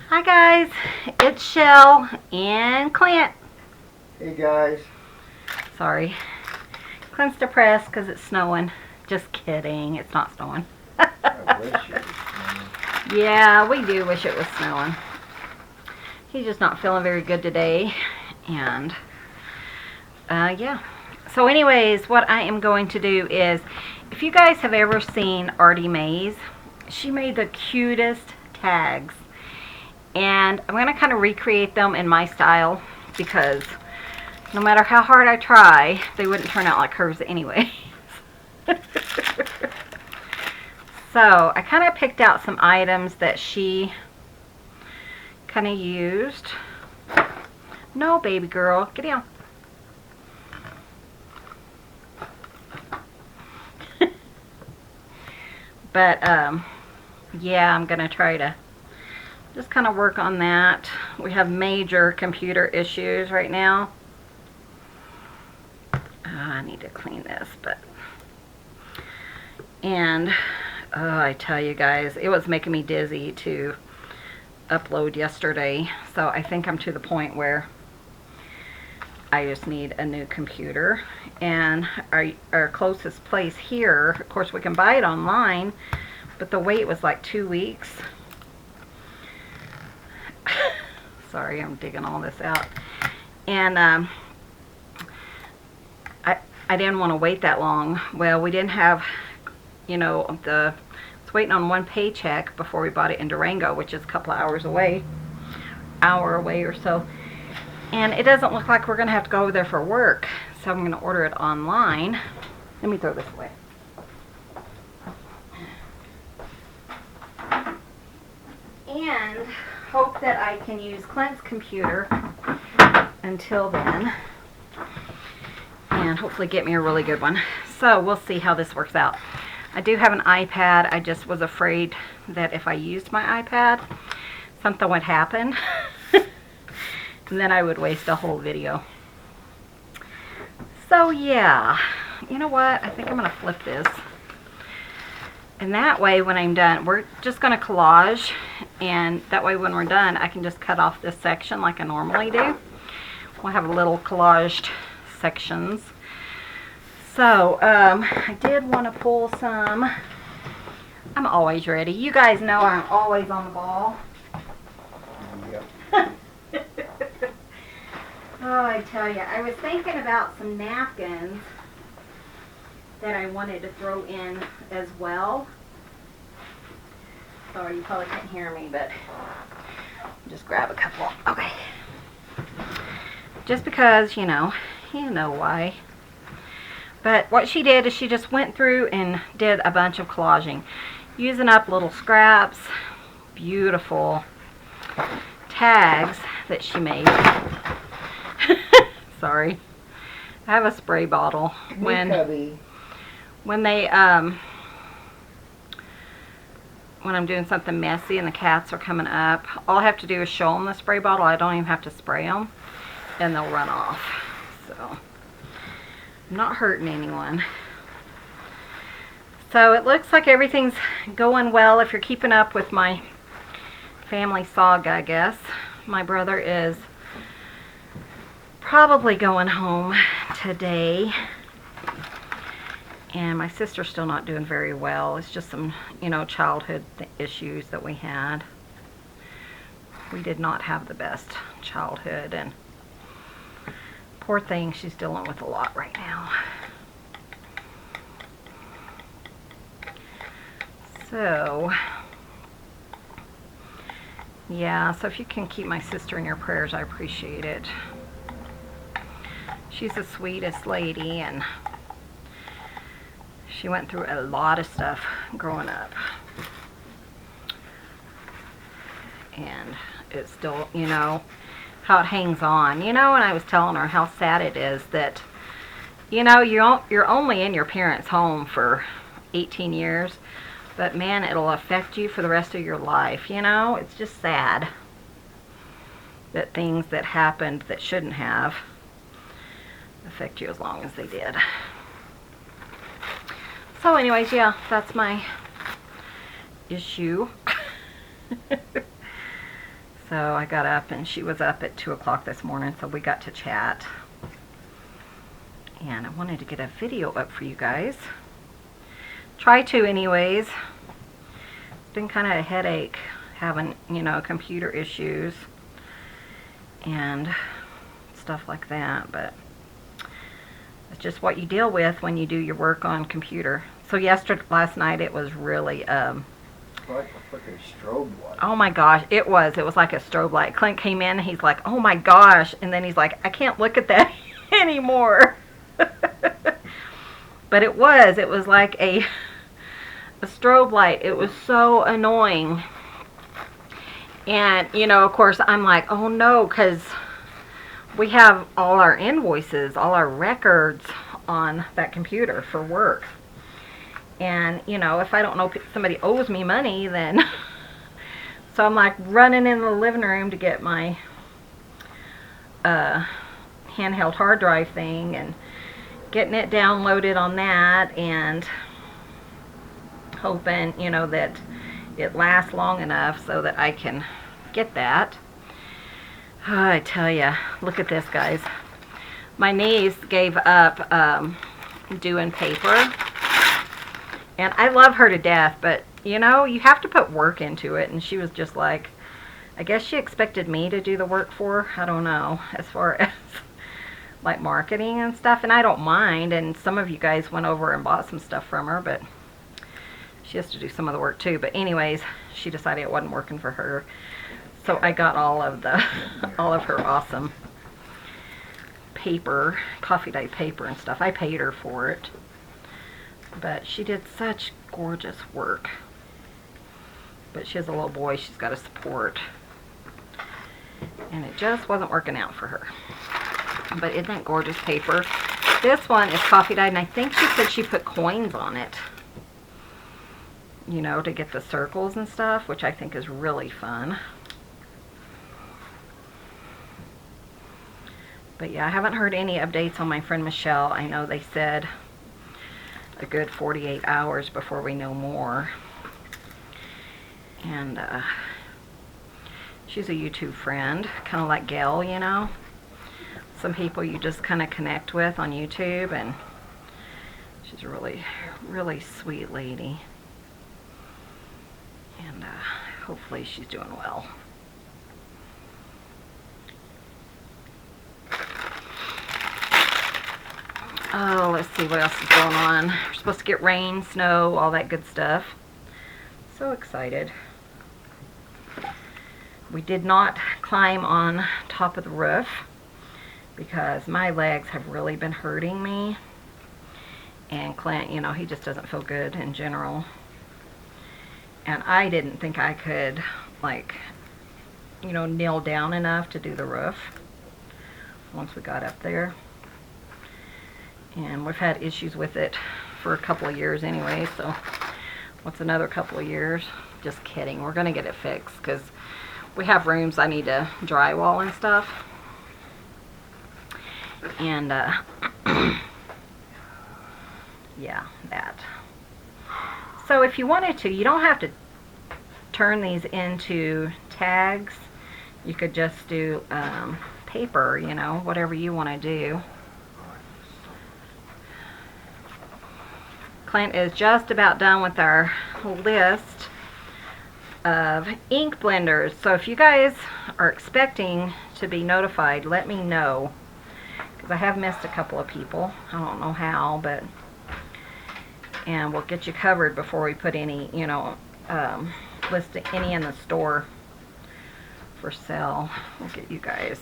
Hi guys, it's Shell and Clint. Hey guys. Sorry. Clint's depressed because it's snowing. Just kidding, it's not snowing. I wish it was snowing. Yeah, we do wish it was snowing. He's just not feeling very good today. And, yeah. So anyways, what I am going to do is, if you guys have ever seen ArtyMaze, she made the cutest tags. And I'm going to kind of recreate them in my style because no matter how hard I try, they wouldn't turn out like hers anyway. So I kind of picked out some items that she kind of used. No, baby girl, get down. But yeah, I'm going to try to just kind of work on that. We have major computer issues right now. I need to clean this, but... And, I tell you guys, it was making me dizzy to upload yesterday. So I think I'm to the point where I just need a new computer. And our closest place here, of course we can buy it online, but the wait was like 2 weeks. Sorry, I'm digging all this out. And I didn't want to wait that long. Well, we didn't have, you know, I was waiting on one paycheck before we bought it in Durango, which is a couple of hours away, hour away or so. And it doesn't look like we're going to have to go over there for work. So I'm going to order it online. Let me throw this away. And hope that I can use Clint's computer until then. And hopefully get me a really good one. So we'll see how this works out. I do have an iPad. I just was afraid that if I used my iPad, something would happen. And then I would waste a whole video. So yeah, you know what? I think I'm going to flip this. And that way when I'm done, we're just going to collage. And that way when we're done, I can just cut off this section like I normally do. We'll have little collaged sections. So, I did want to pull some. I'm always ready. You guys know I'm always on the ball. Yep. Oh, I tell you, I was thinking about some napkins that I wanted to throw in as well. Sorry, you probably can't hear me, but just grab a couple. Okay. Just because, you know why. But what she did is she just went through and did a bunch of collaging, using up little scraps, beautiful tags that she made. Sorry, I have a spray bottle. When they when I'm doing something messy and the cats are coming up, all I have to do is show them the spray bottle. I don't even have to spray them, and they'll run off. So I'm not hurting anyone. So it looks like everything's going well if you're keeping up with my family saga, I guess. My brother is probably going home today. And my sister's still not doing very well. It's just some, childhood issues that we had. We did not have the best childhood, and poor thing, she's dealing with a lot right now. So, yeah, so if you can keep my sister in your prayers, I appreciate it. She's the sweetest lady, and she went through a lot of stuff growing up. And it's still, how it hangs on. And I was telling her how sad it is that, you're only in your parents' home for 18 years. But man, it'll affect you for the rest of your life, It's just sad that things that happened that shouldn't have affect you as long as they did. So anyways, yeah, that's my issue. So I got up, and she was up at 2 o'clock this morning, so we got to chat. And I wanted to get a video up for you guys. Try to anyways. It's been kind of a headache having, you know, computer issues and stuff like that, but it's just what you deal with when you do your work on computer. So last night it was really Like a freaking strobe light. oh my gosh, it was like a strobe light. Clint came in and he's like, oh my gosh, and then he's like, I can't look at that anymore. But it was like a strobe light. It was so annoying. And you know, of course I'm like, oh no, because we have all our invoices, all our records on that computer for work. And, you know, if I don't know somebody owes me money, then... So I'm like running in the living room to get my handheld hard drive thing and getting it downloaded on that and hoping, you know, that it lasts long enough so that I can get that. Oh, I tell ya, look at this, guys. My niece gave up doing paper. And I love her to death, but, you know, you have to put work into it. And she was just like, I guess she expected me to do the work for her. I don't know, as far as, like, marketing and stuff. And I don't mind. And some of you guys went over and bought some stuff from her, but she has to do some of the work, too. But anyways, she decided it wasn't working for her. So I got all of her awesome paper, coffee dye paper and stuff. I paid her for it. But she did such gorgeous work. But she has a little boy she's got to support. And it just wasn't working out for her. But isn't that gorgeous paper? This one is coffee dyed, and I think she said she put coins on it. You know, to get the circles and stuff, which I think is really fun. But yeah, I haven't heard any updates on my friend Michelle. I know they said a good 48 hours before we know more. And she's a YouTube friend, kind of like Gayle, you know. Some people you just kind of connect with on YouTube, and she's a really, really sweet lady. And hopefully she's doing well. Oh, let's see what else is going on. We're supposed to get rain, snow, all that good stuff. So excited. We did not climb on top of the roof because my legs have really been hurting me. And Clint, you know, he just doesn't feel good in general. And I didn't think I could, like, you know, kneel down enough to do the roof once we got up there. And we've had issues with it for a couple of years anyway, so what's another couple of years? Just kidding. We're going to get it fixed because we have rooms I need to drywall and stuff. And, yeah, that. So if you wanted to, you don't have to turn these into tags. You could just do paper, you know, whatever you want to do. Clint is just about done with our list of ink blenders. So if you guys are expecting to be notified, let me know. Because I have missed a couple of people. I don't know how, but... And we'll get you covered before we put any, you know, list any in the store for sale. We'll get you guys.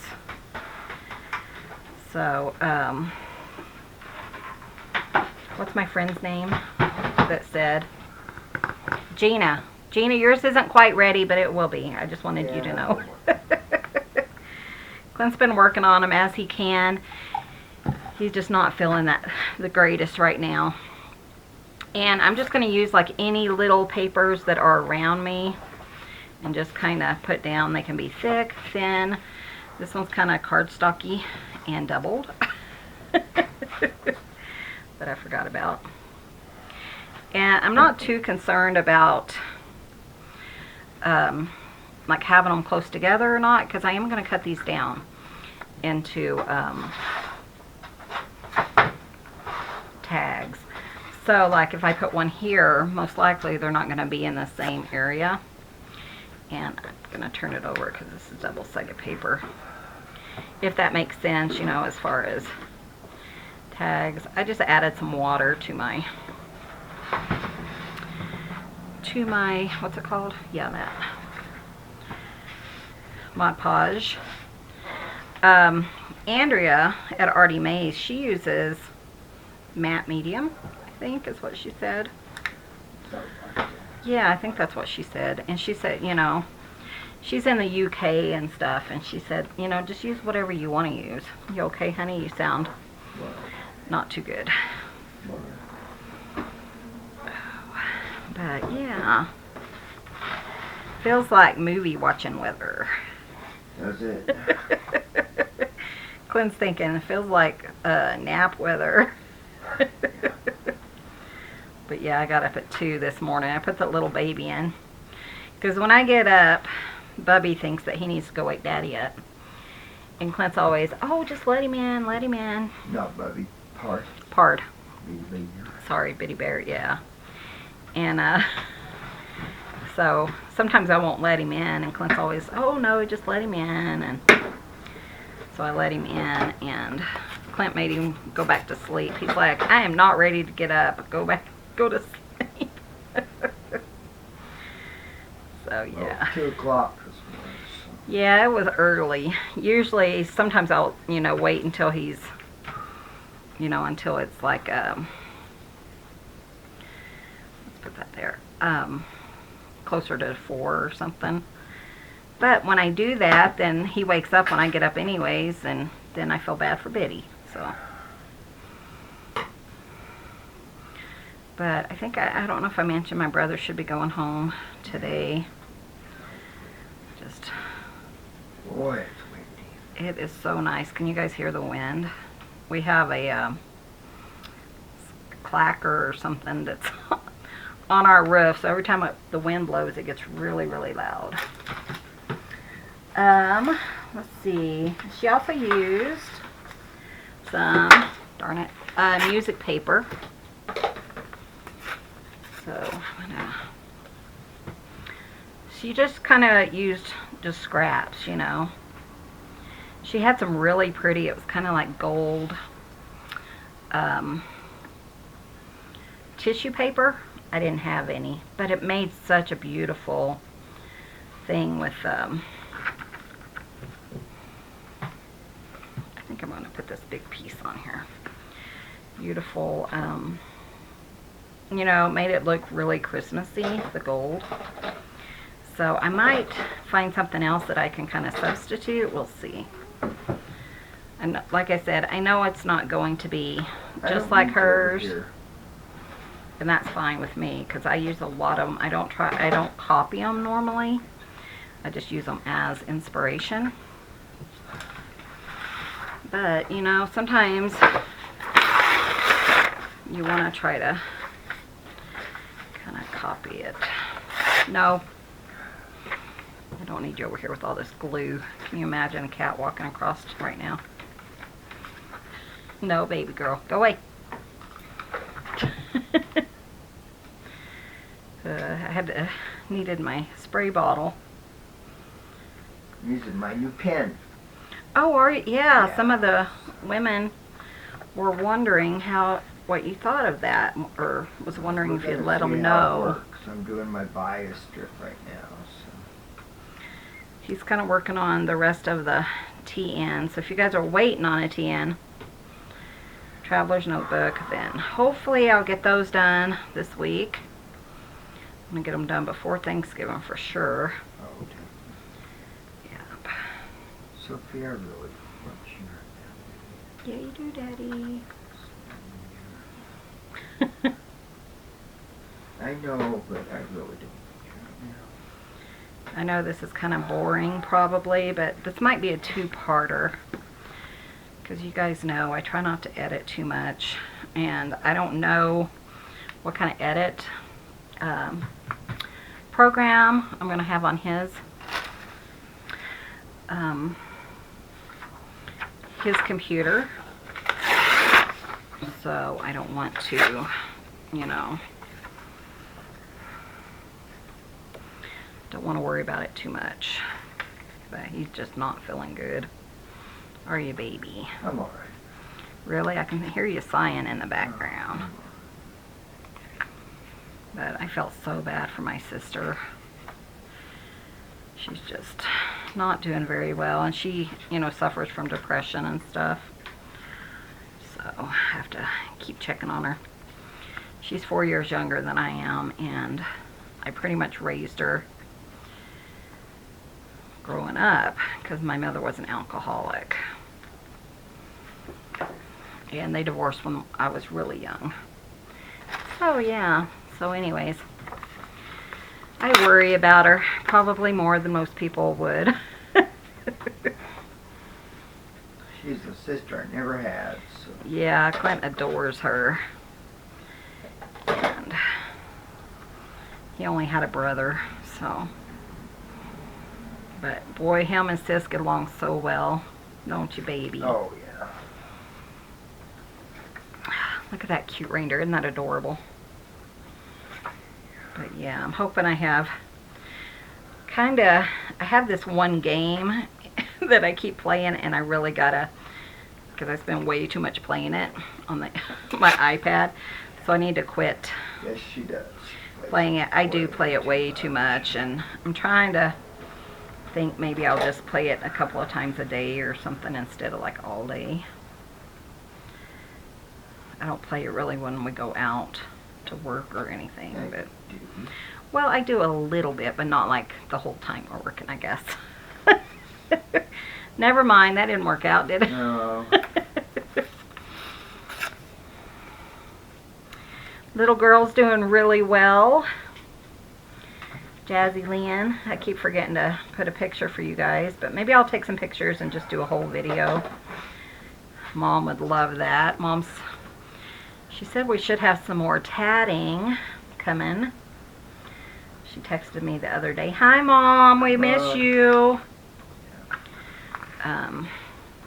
So, what's my friend's name that said? Gina. Gina, yours isn't quite ready, but it will be. I just wanted you to know. Clint's been working on them as he can. He's just not feeling the greatest right now. And I'm just going to use like any little papers that are around me and just kind of put down. They can be thick, thin. This one's kind of cardstocky and doubled. That I forgot about. And I'm not too concerned about like having them close together or not, because I am going to cut these down into tags. So like if I put one here, most likely they're not going to be in the same area. And I'm going to turn it over because this is double-sided paper. If that makes sense, you know, as far as tags. I just added some water to my, what's it called? Yeah, that. Mod Podge. Andrea at ArtyMaze, she uses matte medium, I think is what she said. Yeah, I think that's what she said. And she said, you know, she's in the UK and stuff, and she said, you know, just use whatever you want to use. You okay, honey? You sound not too good. But yeah, feels like movie watching weather. Does it? Clint's thinking it feels like nap weather. But yeah, I got up at 2 this morning. I put the little baby in because when I get up, Bubby thinks that he needs to go wake Daddy up, and Clint's always, oh, just let him in, let him in. Not Bubby. Pard. Bitty Sorry, Bitty Bear. Yeah. And so sometimes I won't let him in, and Clint's always, oh no, just let him in. And so I let him in, and Clint made him go back to sleep. He's like, I am not ready to get up. Go to sleep. So yeah. 2 o'clock this morning. So. Yeah, it was early. Usually, sometimes I'll, you know, wait until he's, you know, until it's like, let's put that there, closer to 4 or something. But when I do that, then he wakes up when I get up anyways, and then I feel bad for Biddy, so. But I think, I don't know if I mentioned my brother should be going home today. Just. Boy, it's windy. It is so nice. Can you guys hear the wind? We have a clacker or something that's on our roof, so every time the wind blows, it gets really, really loud. Let's see. She also used some, darn it, music paper. So she just kind of used just scraps, you know. She had some really pretty, it was kind of like gold tissue paper. I didn't have any, but it made such a beautiful thing with, I think I'm going to put this big piece on here. Beautiful, you know, made it look really Christmassy, the gold. So I might find something else that I can kind of substitute. We'll see. And like I said, I know it's not going to be just like hers. And that's fine with me because I use a lot of them. I don't copy them normally. I just use them as inspiration. But, you know, sometimes you want to try to kind of copy it. No. I don't need you over here with all this glue. Can you imagine a cat walking across right now? No, baby girl. Go away. I needed my spray bottle. I'm using my new pen. Oh, are you? Yeah, some of the women were wondering what you thought of that, or was wondering if you'd let them know. I'm doing my bias strip right now. So. He's kind of working on the rest of the TN. So if you guys are waiting on a TN, Traveler's Notebook, then hopefully I'll get those done this week. I'm going to get them done before Thanksgiving for sure. Oh, okay. Yep. Sophia, I really want you. Yeah, you do, Daddy. I know, but I really don't. I know this is kind of boring probably, but this might be a 2-parter. Because you guys know I try not to edit too much. And I don't know what kind of edit program I'm going to have on his. his computer. So I don't want to, you know, don't want to worry about it too much. But he's just not feeling good. Are you, baby? I'm alright. Really? I can hear you sighing in the background. But I felt so bad for my sister. She's just not doing very well, and she, you know, suffers from depression and stuff. So I have to keep checking on her. She's 4 years younger than I am, and I pretty much raised her growing up because my mother was an alcoholic. And they divorced when I was really young. So yeah, so anyways, I worry about her probably more than most people would. She's a sister I never had. So. Yeah, Clint adores her. And he only had a brother, so. But boy, him and Sis get along so well, don't you, baby? Oh, yeah. Look at that cute reindeer. Isn't that adorable? But yeah, I'm hoping I have I have this one game that I keep playing, and I really gotta, because I spend way too much playing it on my iPad, so I need to quit Yes, she does. playing it. I do play it way too much, and I'm trying to think maybe I'll just play it a couple of times a day or something instead of like all day. I don't play it really when we go out to work or anything, but well, I do a little bit, but not like the whole time we're working, I guess. Never mind, that didn't work out, did it? No. Little girl's doing really well. Jazzy Lynn. I keep forgetting to put a picture for you guys, but maybe I'll take some pictures and just do a whole video. Mom would love that. She said we should have some more tatting coming. She texted me the other day, "Hi Mom, we miss you."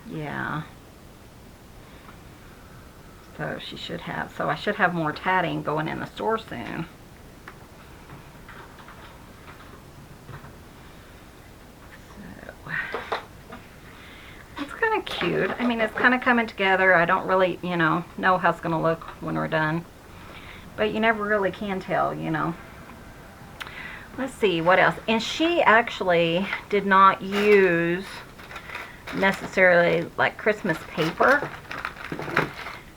Yeah. So she should have, so I should have more tatting going in the store soon. So it's kind of cute. I mean, it's kind of coming together. I don't really, you know how it's going to look when we're done. But you never really can tell, you know. Let's see, what else? And she actually did not use necessarily like Christmas paper.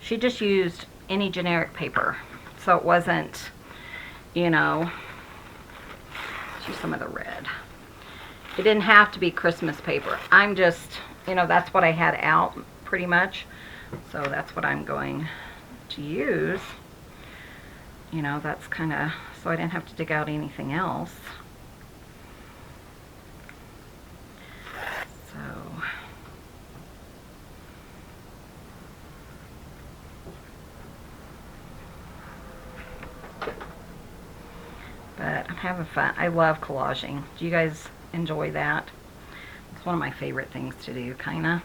She just used any generic paper. So it wasn't, you know, let's use some of the red. It didn't have to be Christmas paper. I'm just, you know, that's what I had out pretty much. So that's what I'm going to use. You know, that's kind of, so I didn't have to dig out anything else. So, but I'm having fun. I love collaging. Do you guys enjoy that? It's one of my favorite things to do, kind of.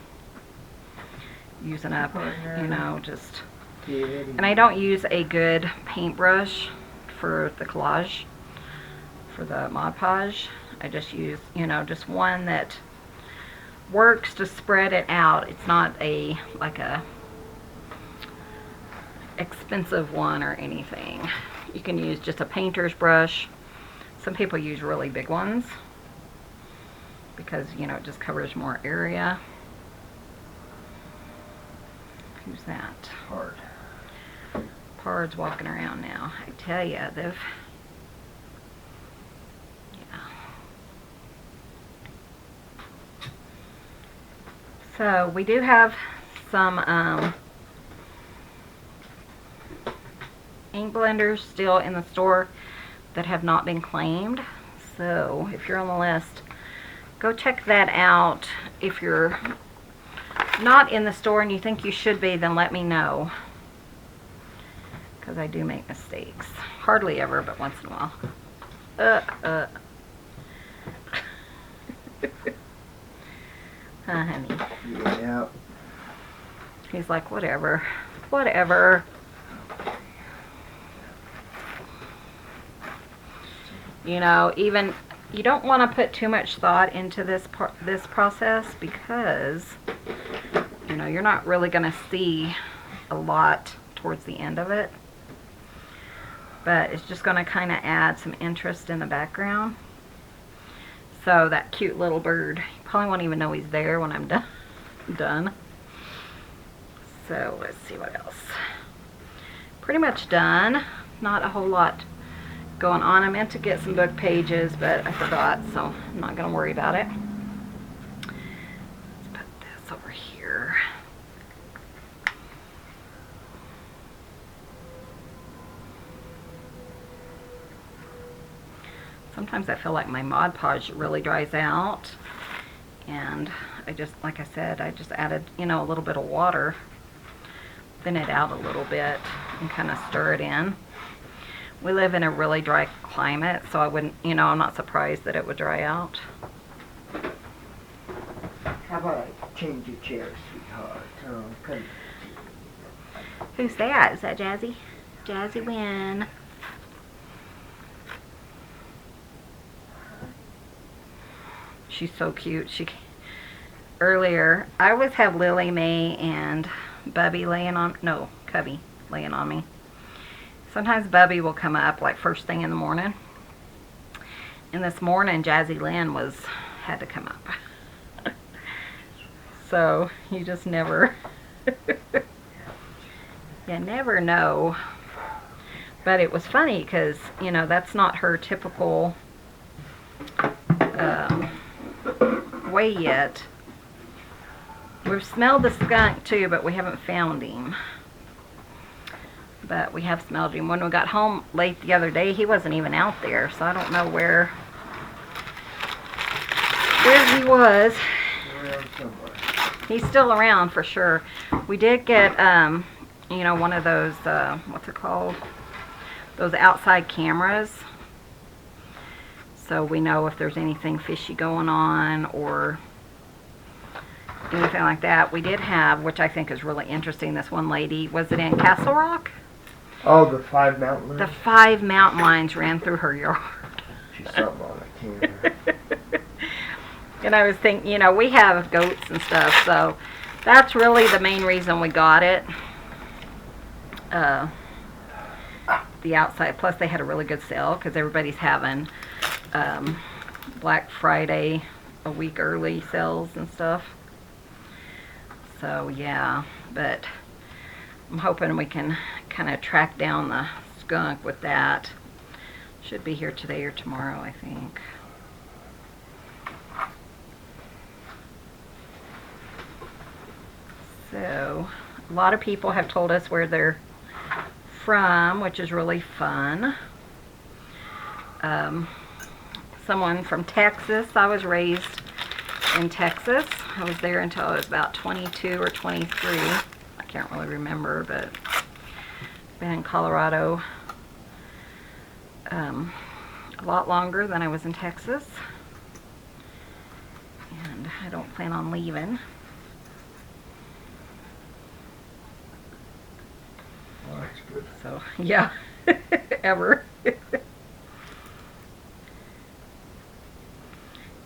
Using up, you know, just... And I don't use a good paintbrush for the collage, for the Mod Podge. I just use, you know, just one that works to spread it out. It's not a, like a expensive one or anything. You can use just a painter's brush. Some people use really big ones because, you know, it just covers more area. Who's that? Hard. Pard's walking around now. I tell you, they've... Yeah. So, we do have some ink blenders still in the store that have not been claimed. So, if you're on the list, go check that out. If you're not in the store and you think you should be, then let me know. Because I do make mistakes. Hardly ever, but once in a while. Huh, honey? Yeah. He's like, whatever. Whatever. You know, even you don't want to put too much thought into this process because, you know, you're not really going to see a lot towards the end of it. But it's just going to kind of add some interest in the background. So that cute little bird, you probably won't even know he's there when I'm done. So let's see what else. Pretty much done. Not a whole lot going on. I meant to get some book pages, but I forgot, so I'm not going to worry about it. Let's put this over here. Sometimes I feel like my Mod Podge really dries out, and I just, like I said, I just added, you know, a little bit of water, thin it out a little bit, and kind of stir it in. We live in a really dry climate, so I wouldn't, you know, I'm not surprised that it would dry out. How about I change your chair, sweetheart? Come. Who's that? Is that Jazzy? Jazzy Wynn. She's so cute. Earlier, I always have Lily Mae and Bubby laying on, no, Cubby laying on me. Sometimes Bubby will come up like first thing in the morning. And this morning, Jazzy Lynn had to come up. So, you just never, you never know. But it was funny because, you know, that's not her typical way yet. We've smelled the skunk too, but we haven't found him. But we have smelled him. When we got home late the other day, he wasn't even out there, so I don't know where he was. Around somewhere. He's still around for sure. We did get, you know, one of those, what's it called? Those outside cameras. So we know if there's anything fishy going on or anything like that. We did have, which I think is really interesting, this one lady, was it in Castle Rock? Oh, the 5 mountain lions? The 5 mountain lions ran through her yard. She's something on a camera. And I was thinking, you know, we have goats and stuff, so that's really the main reason we got it. The outside, plus they had a really good sale because everybody's having Black Friday a week early sales and stuff. So yeah, but I'm hoping we can kind of track down the skunk with that. Should be here today or tomorrow, I think. So a lot of people have told us where they're from, which is really fun. Someone from Texas. I was raised in Texas. I was there until I was about 22 or 23. I can't really remember, but been in Colorado a lot longer than I was in Texas. And I don't plan on leaving. Oh, that's good. So, yeah, ever.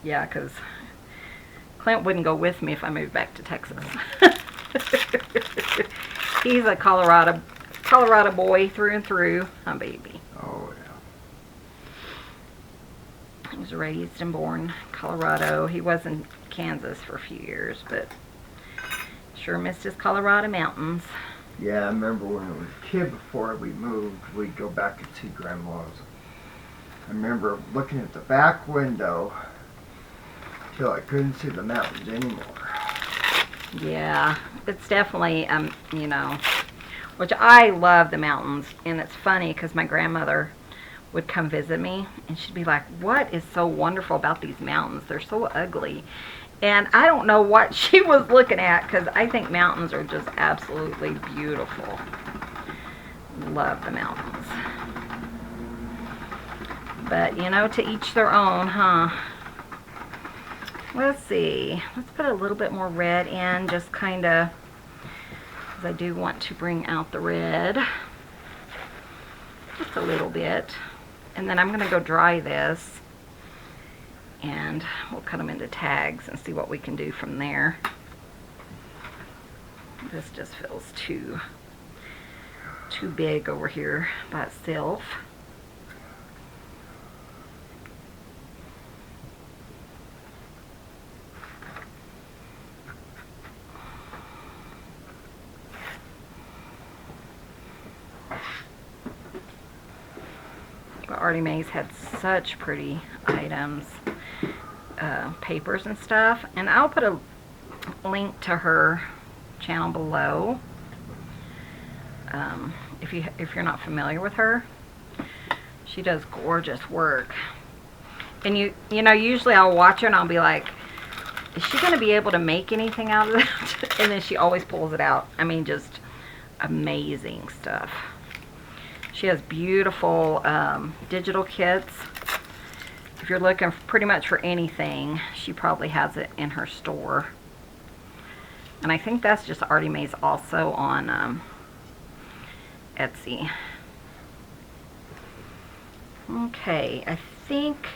Yeah, because Clint wouldn't go with me if I moved back to Texas. He's a Colorado boy through and through. A baby. Oh, yeah. He was raised and born in Colorado. He was in Kansas for a few years, but sure missed his Colorado mountains. Yeah, I remember when I was a kid before we moved, we'd go back and see Grandma's. I remember looking at the back window till I couldn't see the mountains anymore. Yeah, it's definitely, you know, which I love the mountains. And it's funny because my grandmother would come visit me and she'd be like, what is so wonderful about these mountains? They're so ugly. And I don't know what she was looking at because I think mountains are just absolutely beautiful. Love the mountains. But, you know, to each their own, huh? let's see. Let's put a little bit more red in, just kind of, because I do want to bring out the red. Just a little bit. And then I'm going to go dry this. And we'll cut them into tags and see what we can do from there. This just feels too big over here by itself. But ArtyMaze had such pretty items, papers and stuff, and I'll put a link to her channel below. If you're not familiar with her, she does gorgeous work. And you know, usually I'll watch her and I'll be like, is she going to be able to make anything out of that? And then she always pulls it out. I mean, just amazing stuff. She has beautiful digital kits. If you're looking pretty much for anything, she probably has it in her store. And I think that's just ArtyMaze also on Etsy. Okay, I think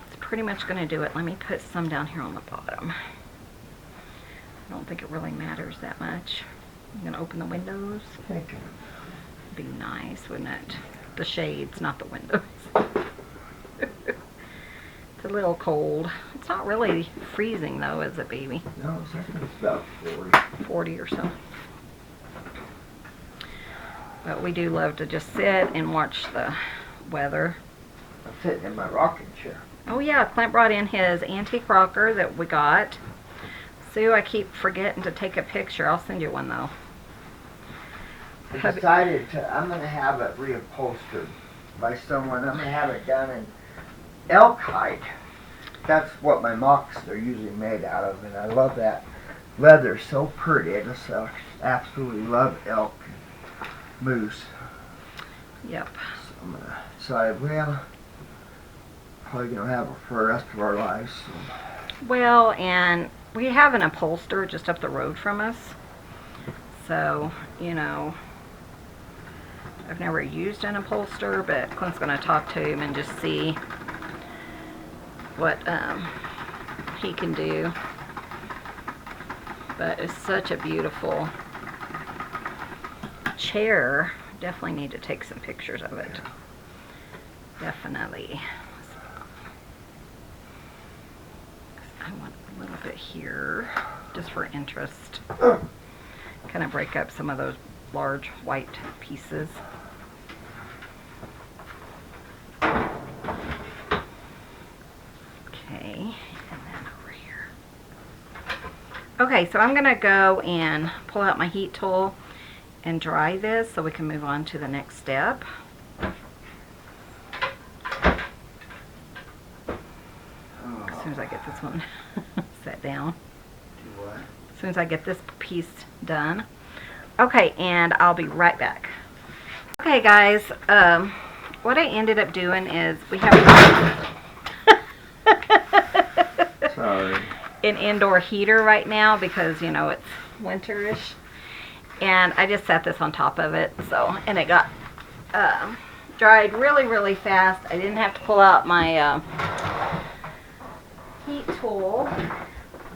it's pretty much going to do it. Let me put some down here on the bottom. I don't think it really matters that much. I'm going to open the windows. Thank you. Be nice, wouldn't it? The shades, not the windows. It's a little cold. It's not really freezing though, is it, baby? No, I think it's about 40. 40 or so. But we do love to just sit and watch the weather. I'm sitting in my rocking chair. Oh yeah, Clint brought in his antique rocker that we got. Sue, I keep forgetting to take a picture. I'll send you one though. I decided I'm going to have it reupholstered by someone. I'm going to have it done in elk hide. That's what my mocks are usually made out of, and I love that leather. So pretty. I just absolutely love elk and moose. Yep. So I'm going to decide, well, probably going to have it for the rest of our lives. So. Well, and we have an upholster just up the road from us. So, you know, I've never used an upholster, but Clint's going to talk to him and just see what he can do. But it's such a beautiful chair. Definitely need to take some pictures of it. Definitely. I want a little bit here just for interest. Kind of break up some of those large white pieces. Okay, and then over here. Okay, so I'm going to go and pull out my heat tool and dry this so we can move on to the next step. As soon as I get this one set down. Do what? As soon as I get this piece done. Okay, and I'll be right back. Okay guys, what I ended up doing is we have Sorry. an indoor heater right now because, you know, it's winterish. And I just set this on top of it, so, and it got dried really fast. I didn't have to pull out my heat tool.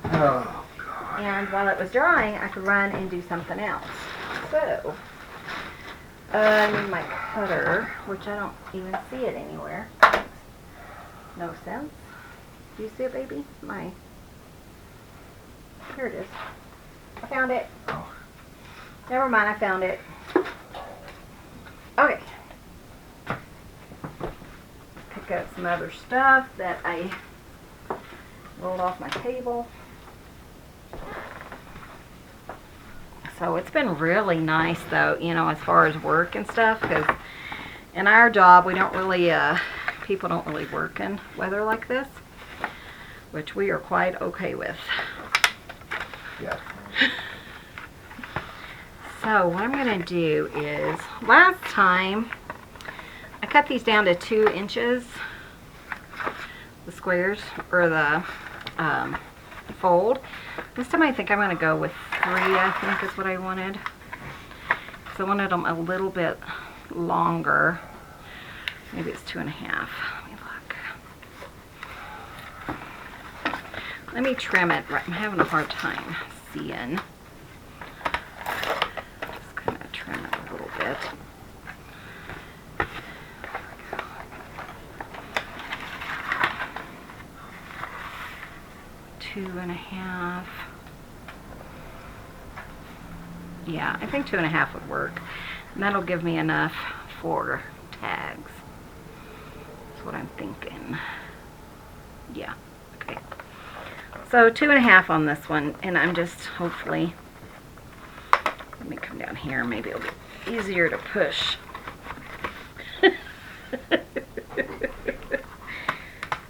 Oh, God. And while it was drying, I could run and do something else. So, I need my cutter, which I don't even see it anywhere. No sense. Do you see it, baby? Here it is. I found it. Oh. Never mind, I found it. Okay. Pick up some other stuff that I rolled off my table. So it's been really nice though, you know, as far as work and stuff, because in our job we don't really, people don't really work in weather like this, which we are quite okay with. Yeah. So what I'm going to do is, last time I cut these down to 2 inches, the squares, or the fold. This time I think I'm going to go with 3, I think is what I wanted. So I wanted them a little bit longer. Maybe it's 2.5. Let me look. Let me trim it. I'm having a hard time seeing. Just kind of trim it a little bit. 2.5. Yeah, I think 2.5 would work. And that'll give me enough for tags. That's what I'm thinking. Yeah, okay. So 2.5 on this one, and I'm just hopefully, let me come down here, maybe it'll be easier to push.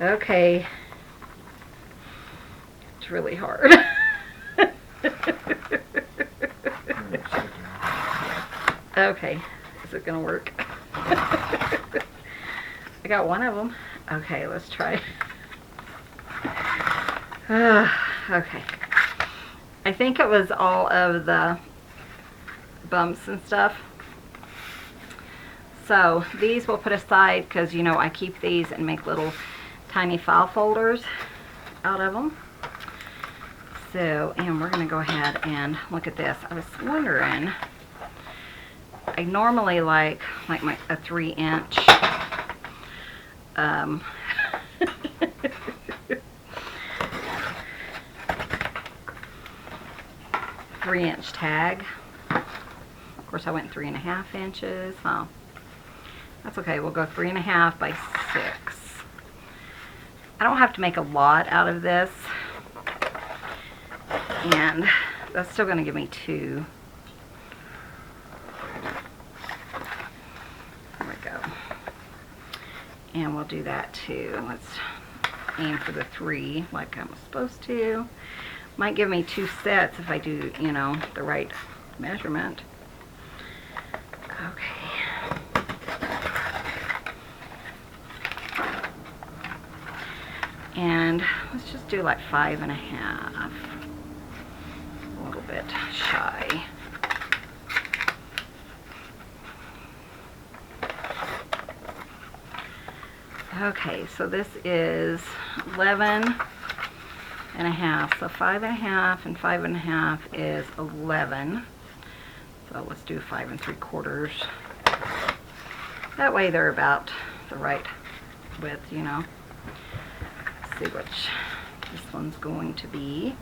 Okay. It's really hard. Okay, is it gonna work? I got one of them. Okay, let's try. Okay. I think it was all of the bumps and stuff. So these we'll put aside because, you know, I keep these and make little tiny file folders out of them. So, and we're going to go ahead and look at this. I was wondering, I normally like a 3-inch three-inch tag. Of course, I went 3.5 inches. Oh, that's okay. We'll go 3.5 by 6. I don't have to make a lot out of this, and that's still going to give me 2. There we go. And we'll do that too. Let's aim for the 3 like I'm supposed to. Might give me 2 sets if I do, you know, the right measurement. Okay. And let's just do like 5.5. A little bit shy. Okay, so this is 11.5. So 5.5 and 5.5 is 11. So let's do 5 3/4. That way they're about the right width, you know. Let's see which this one's going to be.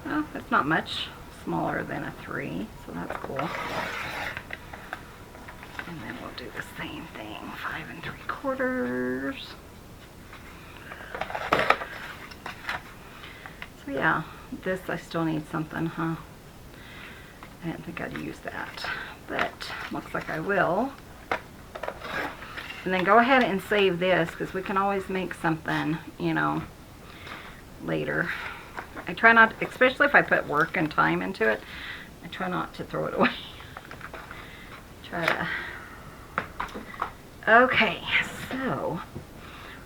Well, it's not much smaller than a 3, so that's cool. And then we'll do the same thing, 5 3/4. So yeah, this I still need something, huh? I didn't think I'd use that, but looks like I will. And then go ahead and save this, because we can always make something, you know, later. I try not, especially if I put work and time into it, I try not to throw it away. Try to. Okay, so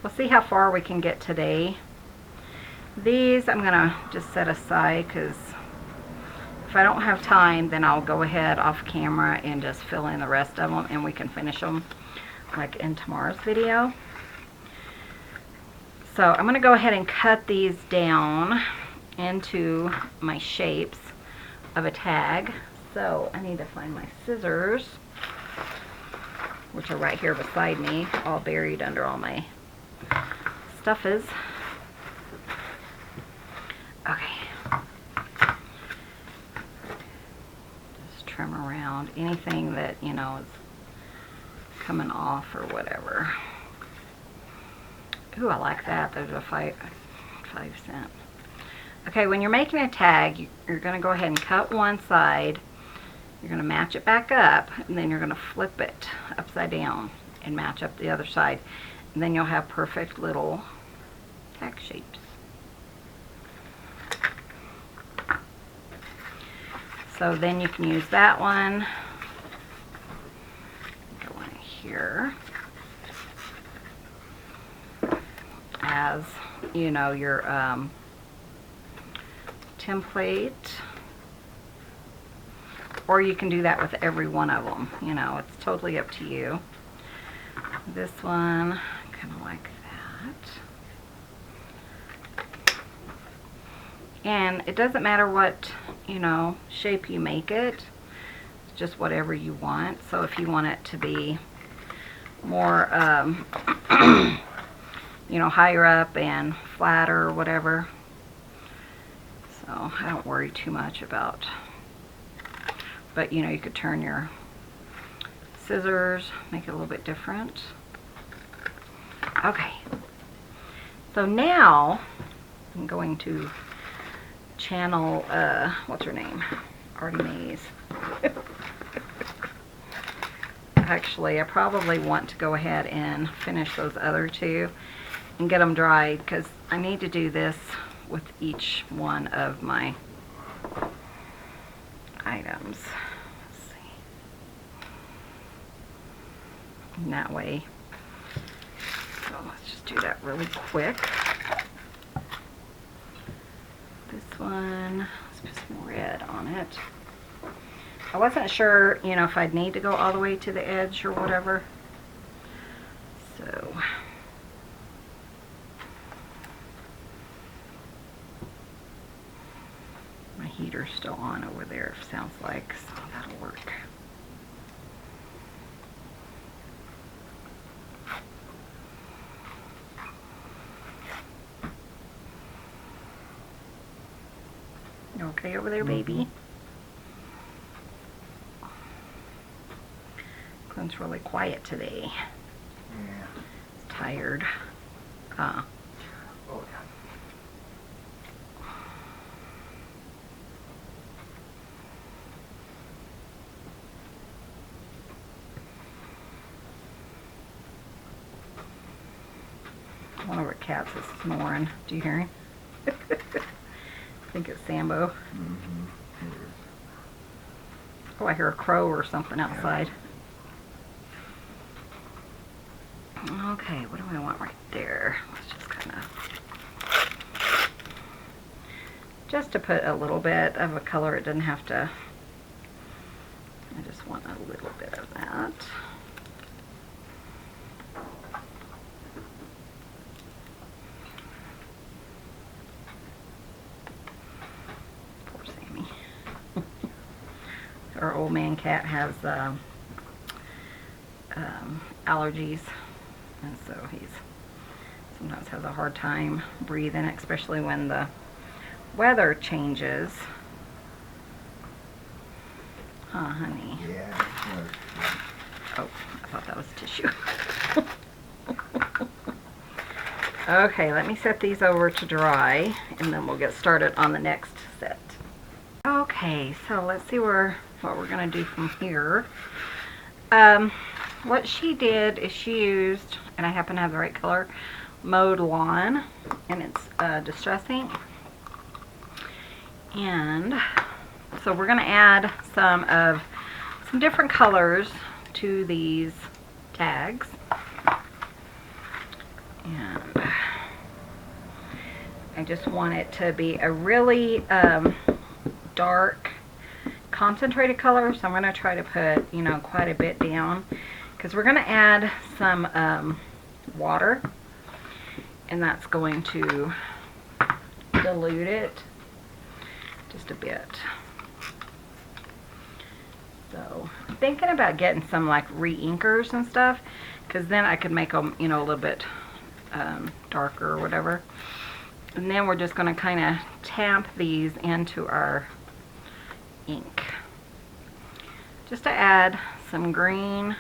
we'll see how far we can get today. These I'm gonna just set aside, because if I don't have time, then I'll go ahead off camera and just fill in the rest of them, and we can finish them like in tomorrow's video. So I'm gonna go ahead and cut these down into my shapes of a tag. So I need to find my scissors, which are right here beside me, all buried under all my stuffies. Okay. Just trim around anything that, you know, is coming off or whatever. Ooh, I like that. There's a 5 cent. Okay, when you're making a tag, you're going to go ahead and cut one side. You're going to match it back up, and then you're going to flip it upside down and match up the other side. And then you'll have perfect little tag shapes. So then you can use that one. Go in here as you know, your template, or you can do that with every one of them. You know, it's totally up to you. This one, kind of like that. And it doesn't matter what, you know, shape you make it. It's just whatever you want. So if you want it to be more, you know, higher up and flatter or whatever. So I don't worry too much about, but you know, you could turn your scissors, make it a little bit different. Okay, so now I'm going to channel, what's her name? ArtyMaze. Actually, I probably want to go ahead and finish those other two and get them dried, because I need to do this with each one of my items. Let's see. And that way, so let's just do that really quick. This one, let's put some red on it. I wasn't sure, you know, if I'd need to go all the way to the edge or whatever. So my heater's still on over there, it sounds like, so that'll work. You okay over there, baby? Clint's really quiet today. Yeah. He's tired. Oh, yeah. One of our cats is snoring. Do you hear him? I think it's Sambo. Mm-hmm. It is. Oh, I hear a crow or something outside. Okay, what do I want right there? Let's just kind of, just to put a little bit of a color. It doesn't have to, I just want a little bit of that. Poor Sammy. Our old man cat has allergies, and so he's sometimes has a hard time breathing, especially when the weather changes. Huh, honey? Yeah. Oh, I thought that was tissue. Okay, let me set these over to dry, and then we'll get started on the next set. Okay, so let's see what we're gonna do from here. What she did is she used, and I happen to have the right color, Mowed Lawn, and it's Distress ink. And so we're gonna add some different colors to these tags. And I just want it to be a really dark, concentrated color, so I'm going to try to put, you know, quite a bit down, because we're going to add some water, and that's going to dilute it just a bit. So I'm thinking about getting some like re-inkers and stuff, because then I could make them, you know, a little bit darker or whatever. And then we're just going to kind of tamp these into our ink, just to add some green,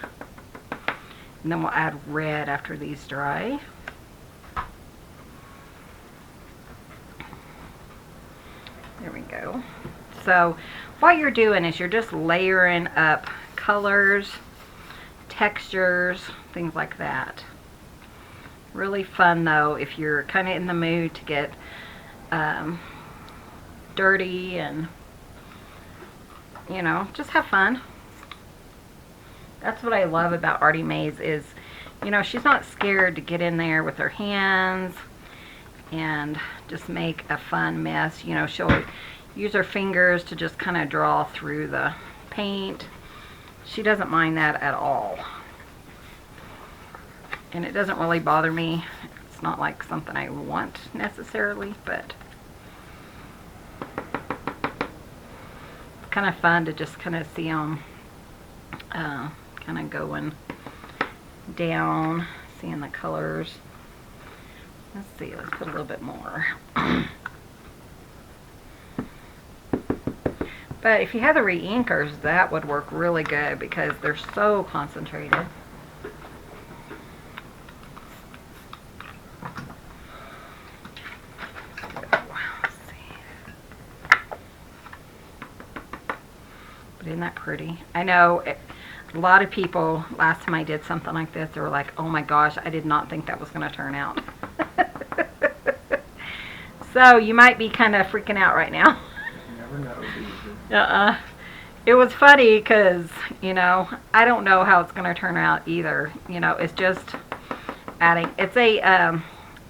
and then we'll add red after these dry. There we go. So what you're doing is you're just layering up colors, textures, things like that. Really fun though if you're kind of in the mood to get dirty and, you know, just have fun. That's what I love about ArtyMaze is, you know, she's not scared to get in there with her hands and just make a fun mess. You know, she'll use her fingers to just kind of draw through the paint. She doesn't mind that at all. And it doesn't really bother me. It's not like something I want necessarily, but it's kind of fun to just kind of see them kind of going down, seeing the colors. Let's see, let's put a little bit more. But if you have the re-inkers, that would work really good because they're so concentrated. But isn't that pretty? I know a lot of people, last time I did something like this, they were like, oh my gosh, I did not think that was going to turn out. So you might be kind of freaking out right now. You never know. It was funny because, you know, I don't know how it's going to turn out either. You know, it's just adding. It's a,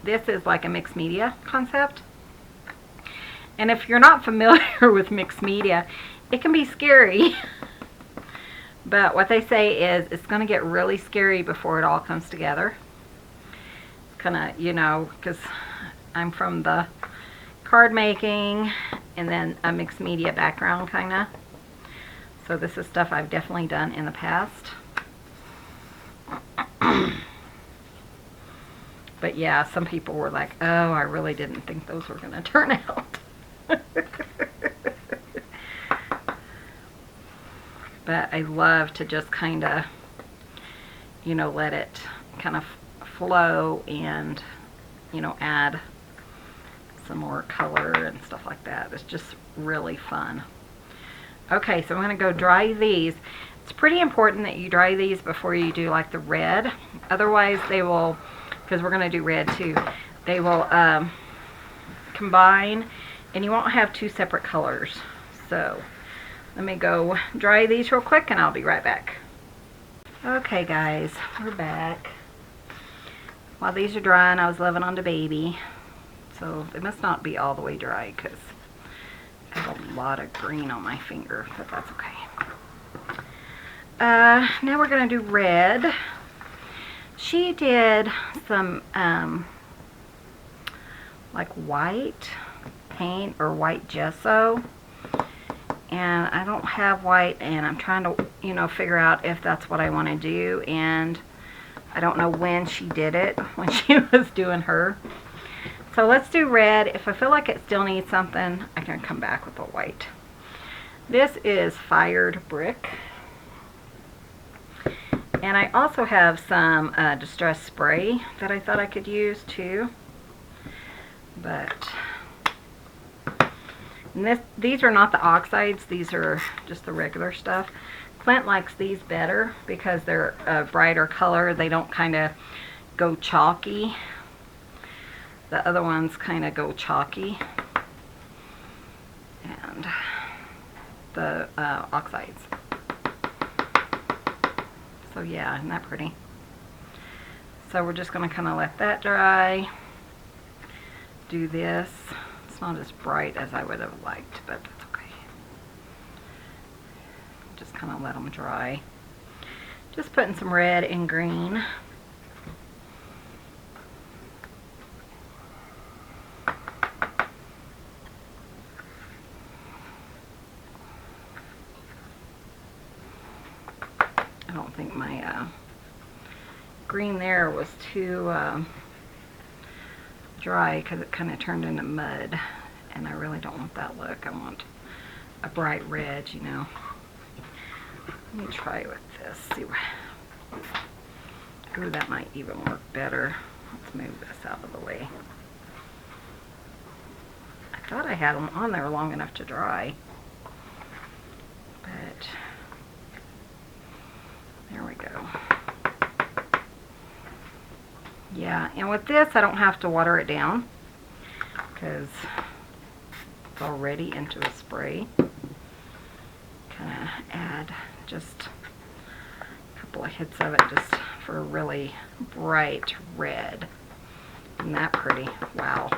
this is like a mixed media concept. And if you're not familiar with mixed media, it can be scary. But what they say is it's going to get really scary before it all comes together. Kind of, you know, because I'm from the card making and then a mixed media background kind of. So this is stuff I've definitely done in the past. But yeah, some people were like, oh, I really didn't think those were going to turn out. But I love to just kind of, you know, let it kind of flow and, you know, add some more color and stuff like that. It's just really fun. Okay, so I'm going to go dry these. It's pretty important that you dry these before you do like the red. Otherwise they will, because we're going to do red too, they will combine and you won't have two separate colors. So let me go dry these real quick and I'll be right back. Okay guys, we're back. While these are drying, I was loving on the baby. So they must not be all the way dry because I have a lot of green on my finger, but that's okay. Now we're going to do red. She did some like white paint or white gesso. And I don't have white, and I'm trying to, you know, figure out if that's what I want to do. And I don't know when she did it, when she was doing her. So let's do red. If I feel like it still needs something, I can come back with the white. This is Fired Brick. And I also have some Distress spray that I thought I could use too. But and these are not the oxides, these are just the regular stuff. Clint likes these better because they're a brighter color. They don't kind of go chalky. The other ones kind of go chalky. And the oxides. So yeah, isn't that pretty? So we're just going to kind of let that dry. Do this. It's not as bright as I would have liked, but that's okay. Just kind of let them dry. Just putting some red and green. I don't think my green there was too dry because it kind of turned into mud, and I really don't want that look. I want a bright red, you know. Let me try with this. See what. Ooh, that might even work better. Let's move this out of the way. I thought I had them on there long enough to dry, but there we go. Yeah, and with this I don't have to water it down because it's already into a spray. Kind of add just a couple of hits of it just for a really bright red. Isn't that pretty? Wow.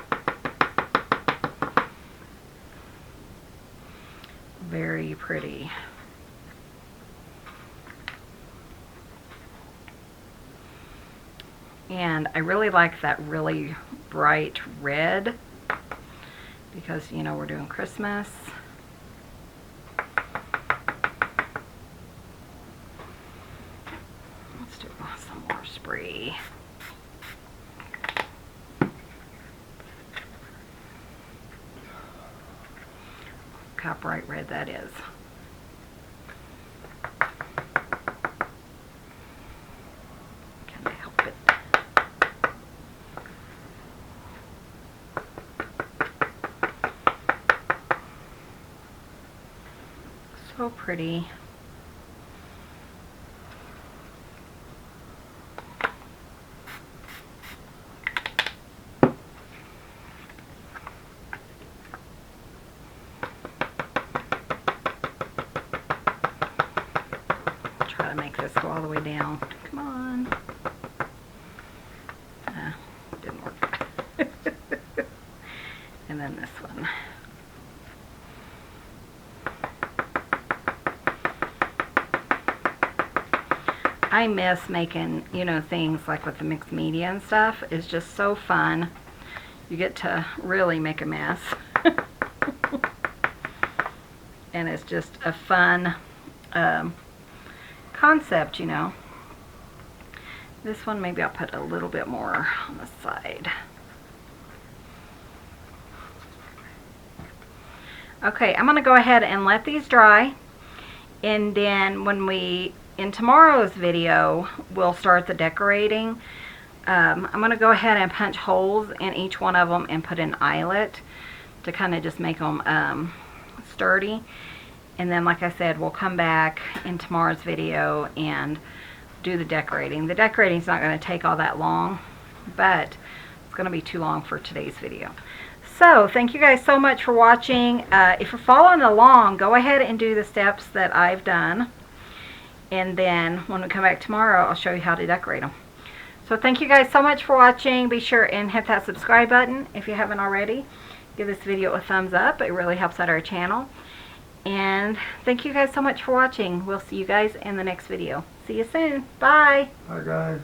very pretty. And I really like that really bright red because, you know, we're doing Christmas. Let's do some more spray. Look how bright red that is. Can I help it? So pretty. Try to make this go all the way down. Come on. Didn't work. And then this one. I miss making, you know, things like with the mixed media and stuff. It's just so fun. You get to really make a mess. And it's just a fun concept, you know. This one, maybe I'll put a little bit more on the side. Okay, I'm going to go ahead and let these dry. And then when in tomorrow's video, we'll start the decorating. I'm going to go ahead and punch holes in each one of them and put an eyelet to kind of just make them sturdy. And then, like I said, we'll come back in tomorrow's video and do the decorating. The decorating's not going to take all that long, but it's going to be too long for today's video. So, thank you guys so much for watching. If you're following along, go ahead and do the steps that I've done. And then when we come back tomorrow, I'll show you how to decorate them. So thank you guys so much for watching. Be sure and hit that subscribe button if you haven't already. Give this video a thumbs up. It really helps out our channel. And thank you guys so much for watching. We'll see you guys in the next video. See you soon. Bye. Bye, guys.